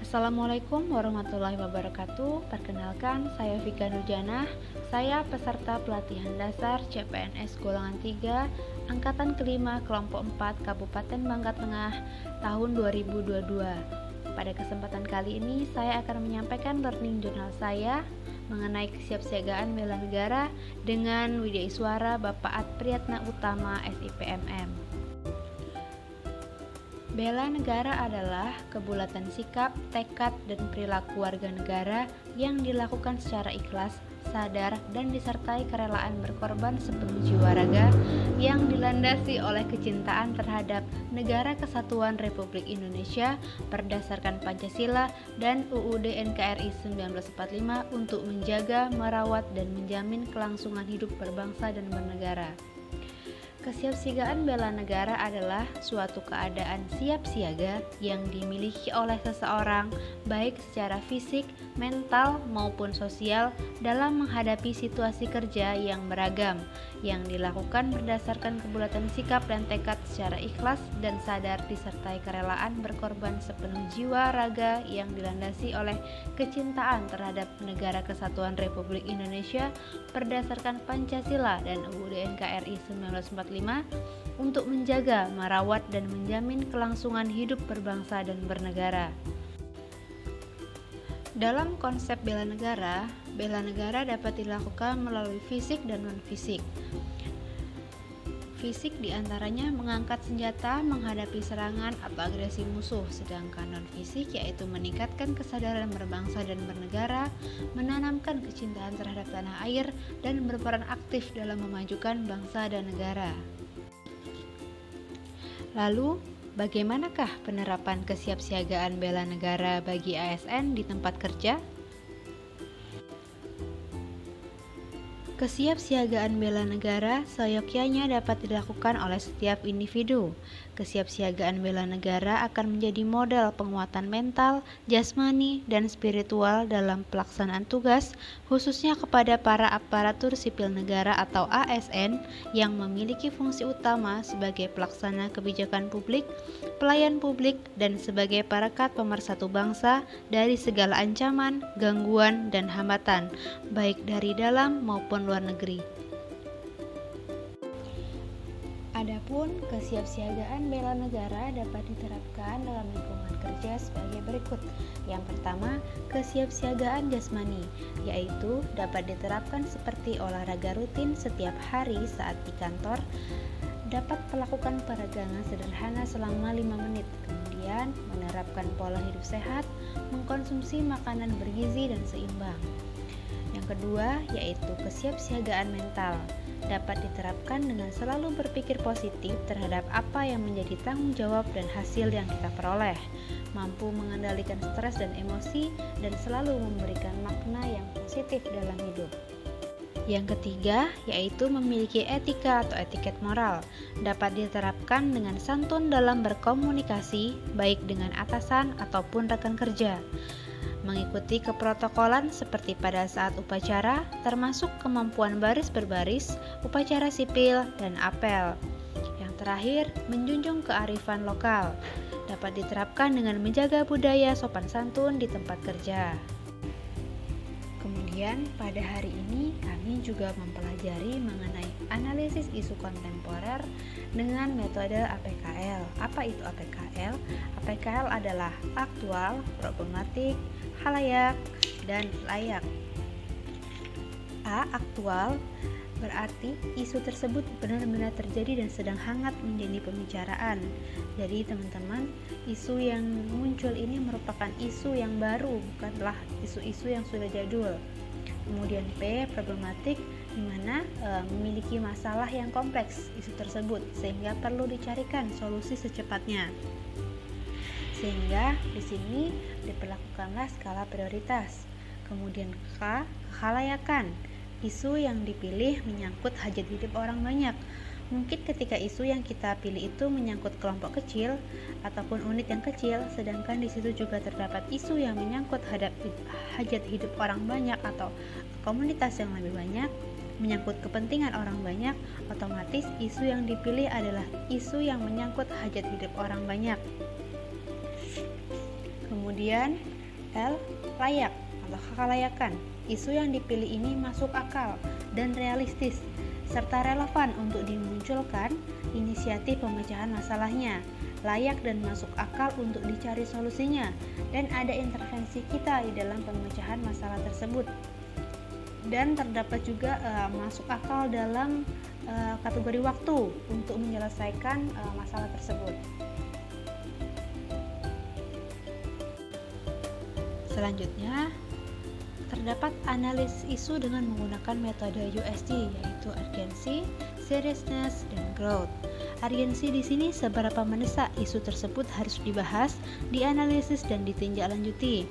Assalamualaikum warahmatullahi wabarakatuh. Perkenalkan, saya Vika Nurjanah. Saya peserta pelatihan dasar CPNS golongan 3 angkatan kelima kelompok 4 Kabupaten Bangka Tengah tahun 2022. Pada kesempatan kali ini saya akan menyampaikan learning journal saya mengenai kesiapsiagaan bela negara dengan Widyaswara Bapak Adpriyatna Utama SIPMM. Bela negara adalah kebulatan sikap, tekad, dan perilaku warga negara yang dilakukan secara ikhlas, sadar, dan disertai kerelaan berkorban sepenuh jiwa raga yang dilandasi oleh kecintaan terhadap Negara Kesatuan Republik Indonesia berdasarkan Pancasila dan UUD NKRI 1945 untuk menjaga, merawat, dan menjamin kelangsungan hidup berbangsa dan bernegara. Kesiapsiagaan bela negara adalah suatu keadaan siap siaga yang dimiliki oleh seseorang baik secara fisik, mental, maupun sosial dalam menghadapi situasi kerja yang beragam yang dilakukan berdasarkan kebulatan sikap dan tekad secara ikhlas dan sadar disertai kerelaan berkorban sepenuh jiwa raga yang dilandasi oleh kecintaan terhadap Negara Kesatuan Republik Indonesia berdasarkan Pancasila dan UUD NKRI 1945 untuk menjaga, merawat, dan menjamin kelangsungan hidup berbangsa dan bernegara. Dalam konsep bela negara dapat dilakukan melalui fisik dan non-fisik. Fisik diantaranya mengangkat senjata menghadapi serangan atau agresi musuh, sedangkan non-fisik yaitu meningkatkan kesadaran berbangsa dan bernegara, menanamkan kecintaan terhadap tanah air, dan berperan aktif dalam memajukan bangsa dan negara. Lalu, bagaimanakah penerapan kesiapsiagaan bela negara bagi ASN di tempat kerja? Kesiapsiagaan bela negara seyogyanya dapat dilakukan oleh setiap individu. Kesiapsiagaan bela negara akan menjadi model penguatan mental, jasmani, dan spiritual dalam pelaksanaan tugas, khususnya kepada para aparatur sipil negara atau ASN yang memiliki fungsi utama sebagai pelaksana kebijakan publik, pelayan publik, dan sebagai perekat pemersatu bangsa dari segala ancaman, gangguan, dan hambatan, baik dari dalam maupun luar negeri. Adapun kesiapsiagaan bela negara dapat diterapkan dalam lingkungan kerja sebagai berikut. Yang pertama, kesiapsiagaan jasmani, yaitu dapat diterapkan seperti olahraga rutin setiap hari saat di kantor, dapat melakukan peregangan sederhana selama 5 menit, kemudian menerapkan pola hidup sehat, mengkonsumsi makanan bergizi dan seimbang. Yang kedua, yaitu kesiapsiagaan mental, dapat diterapkan dengan selalu berpikir positif terhadap apa yang menjadi tanggung jawab dan hasil yang kita peroleh, mampu mengendalikan stres dan emosi, dan selalu memberikan makna yang positif dalam hidup. Yang ketiga, yaitu memiliki etika atau etiket moral, dapat diterapkan dengan santun dalam berkomunikasi, baik dengan atasan ataupun rekan kerja, mengikuti keprotokolan seperti pada saat upacara, termasuk kemampuan baris berbaris, upacara sipil, dan apel. Yang terakhir, menjunjung kearifan lokal, dapat diterapkan dengan menjaga budaya sopan santun di tempat kerja. Kemudian pada hari ini kami juga mempelajari mengenai analisis isu kontemporer dengan metode APKL. Apa itu APKL? APKL adalah aktual, problematik, halayak, dan layak. A. Aktual berarti isu tersebut benar-benar terjadi dan sedang hangat menjadi pembicaraan. Jadi teman-teman, isu yang muncul ini merupakan isu yang baru, bukanlah isu-isu yang sudah jadul. Kemudian P. Problematik, di mana memiliki masalah yang kompleks isu tersebut sehingga perlu dicarikan solusi secepatnya. Sehingga di sini diperlakukanlah skala prioritas. Kemudian K. Kekhalayakan, isu yang dipilih menyangkut hajat hidup orang banyak. Mungkin ketika isu yang kita pilih itu menyangkut kelompok kecil ataupun unit yang kecil, sedangkan di situ juga terdapat isu yang menyangkut hajat hidup orang banyak atau komunitas yang lebih banyak, menyangkut kepentingan orang banyak, otomatis isu yang dipilih adalah isu yang menyangkut hajat hidup orang banyak. Kemudian L. Layak atau kelayakan. Isu yang dipilih ini masuk akal dan realistis, serta relevan untuk dimunculkan inisiatif pemecahan masalahnya, layak dan masuk akal untuk dicari solusinya, dan ada intervensi kita di dalam pemecahan masalah tersebut. Dan terdapat juga masuk akal dalam kategori waktu untuk menyelesaikan masalah tersebut. Selanjutnya, terdapat analisis isu dengan menggunakan metode USD, yaitu urgency, seriousness, dan growth. Urgency di sini seberapa mendesak isu tersebut harus dibahas, dianalisis, dan ditindaklanjuti.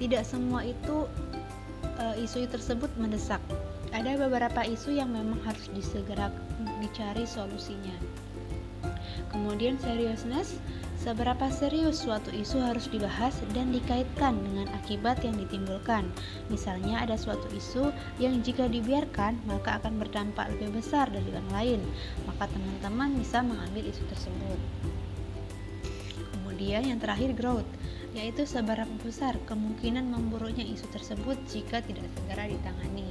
Tidak semua isu tersebut mendesak. Ada beberapa isu yang memang harus disegera dicari solusinya. Kemudian seriousness, seberapa serius suatu isu harus dibahas dan dikaitkan dengan akibat yang ditimbulkan. Misalnya ada suatu isu yang jika dibiarkan maka akan berdampak lebih besar dari yang lain, maka teman-teman bisa mengambil isu tersebut. Kemudian yang terakhir growth, yaitu seberapa besar kemungkinan memburuknya isu tersebut jika tidak segera ditangani.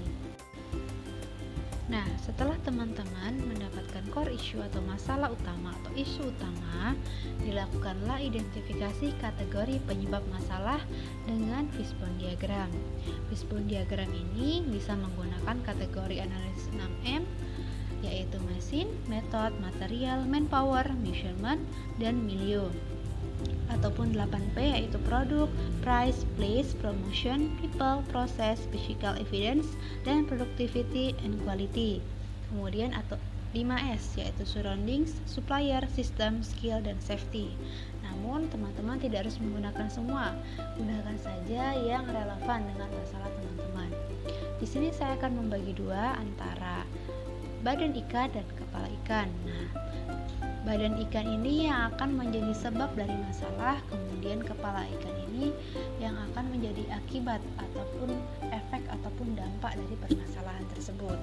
Nah, setelah teman-teman mendapatkan core issue atau masalah utama atau isu utama, dilakukanlah identifikasi kategori penyebab masalah dengan fishbone diagram. Fishbone diagram ini bisa menggunakan kategori analisis 6M, yaitu mesin, method, material, manpower, measurement, dan milieu. Ataupun 8P, yaitu produk, price, place, promotion, people, process, physical evidence, dan productivity and quality. Kemudian atau 5S, yaitu surroundings, supplier, system, skill, dan safety. Namun teman-teman tidak harus menggunakan semua, gunakan saja yang relevan dengan masalah teman-teman. Di sini saya akan membagi dua antara badan ikan dan kepala ikan. Nah, badan ikan ini yang akan menjadi sebab dari masalah, kemudian kepala ikan ini yang akan menjadi akibat ataupun efek ataupun dampak dari permasalahan tersebut.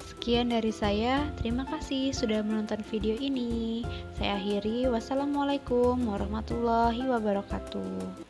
Sekian dari saya, terima kasih sudah menonton video ini. Saya akhiri, wassalamualaikum warahmatullahi wabarakatuh.